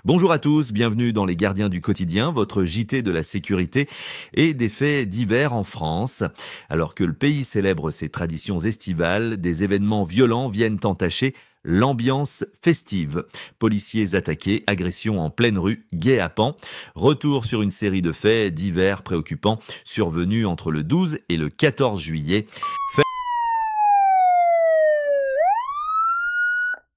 Bonjour à tous, bienvenue dans Les Gardiens du quotidien, votre JT de la sécurité et des faits divers en France. Alors que le pays célèbre ses traditions estivales, des événements violents viennent entacher l'ambiance festive. Policiers attaqués, agressions en pleine rue, guet-apens. Retour sur une série de faits divers préoccupants survenus entre le 12 et le 14 juillet.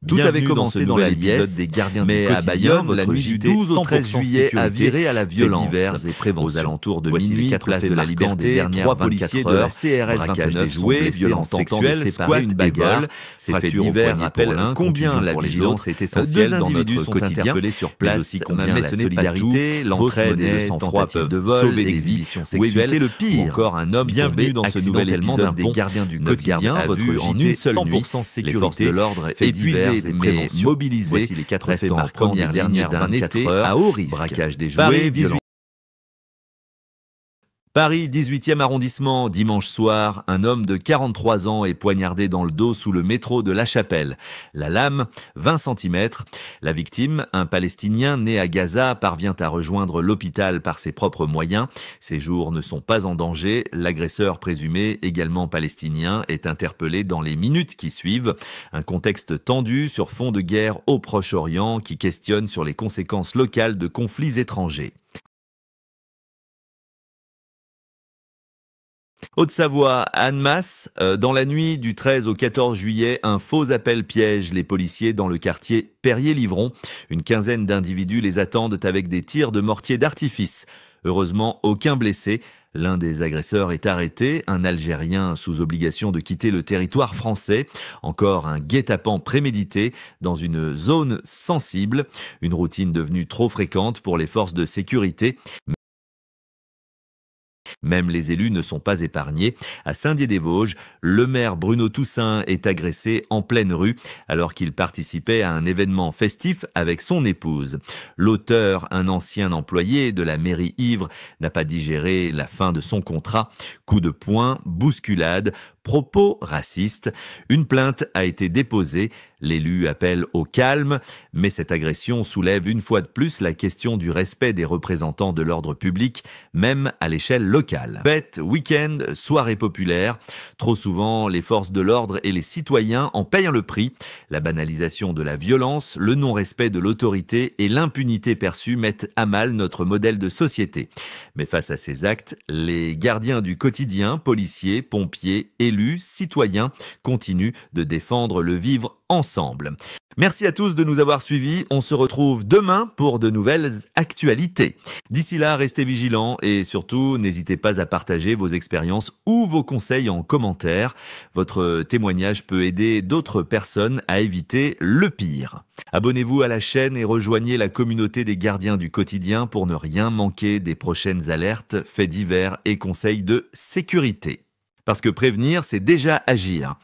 Tout avait commencé dans la liesse des Gardiens du quotidien, à Bayonne, la nuit du 12 au 13 juillet a viré à la violence. Divers et prévention. Aux alentours de minuit, place de la Liberté, trois policiers de la CRS 29 joués, violences sexuelles, squat, une bagarre. Ces faits divers rappellent combien la vigilance est essentielle dans notre quotidien. Sur place, aussi combien la solidarité, l'entraide et le sang-froid peuvent sauver des exhibitions sexuelles, le pire. Encore un homme bienvenu dans ce nouvel épisode des Gardiens du quotidien, votre en une seule nuit, les forces de l'ordre épuisées mais mobilisés. Voici les 4 faits marquants première dernière d'un été à haut risque. Braquage des jouets, Paris, 18e arrondissement, dimanche soir, un homme de 43 ans est poignardé dans le dos sous le métro de La Chapelle. La lame, 20 cm. La victime, un Palestinien né à Gaza, parvient à rejoindre l'hôpital par ses propres moyens. Ses jours ne sont pas en danger. L'agresseur présumé, également palestinien, est interpellé dans les minutes qui suivent. Un contexte tendu sur fond de guerre au Proche-Orient qui questionne sur les conséquences locales de conflits étrangers. Haute-Savoie, Annemasse, dans la nuit du 13 au 14 juillet, un faux appel piège les policiers dans le quartier Perrier-Livron. Une quinzaine d'individus les attendent avec des tirs de mortier d'artifice. Heureusement, aucun blessé. L'un des agresseurs est arrêté, un Algérien sous obligation de quitter le territoire français. Encore un guet-apens prémédité dans une zone sensible. Une routine devenue trop fréquente pour les forces de sécurité. Même les élus ne sont pas épargnés. À Saint-Dié-des-Vosges, le maire Bruno Toussaint est agressé en pleine rue alors qu'il participait à un événement festif avec son épouse. L'auteur, un ancien employé de la mairie ivre, n'a pas digéré la fin de son contrat. Coup de poing, bousculade, propos racistes. Une plainte a été déposée. L'élu appelle au calme, mais cette agression soulève une fois de plus la question du respect des représentants de l'ordre public, même à l'échelle locale. Fête, week-end, soirée populaire. Trop souvent, les forces de l'ordre et les citoyens en payent le prix. La banalisation de la violence, le non-respect de l'autorité et l'impunité perçue mettent à mal notre modèle de société. Mais face à ces actes, les gardiens du quotidien, policiers, pompiers, élus, citoyens, continuent de défendre le vivre ensemble. Merci à tous de nous avoir suivis. On se retrouve demain pour de nouvelles actualités. D'ici là, restez vigilants et surtout, n'hésitez pas à partager vos expériences ou vos conseils en commentaire. Votre témoignage peut aider d'autres personnes à éviter le pire. Abonnez-vous à la chaîne et rejoignez la communauté des Gardiens du quotidien pour ne rien manquer des prochaines alertes, faits divers et conseils de sécurité. Parce que prévenir, c'est déjà agir.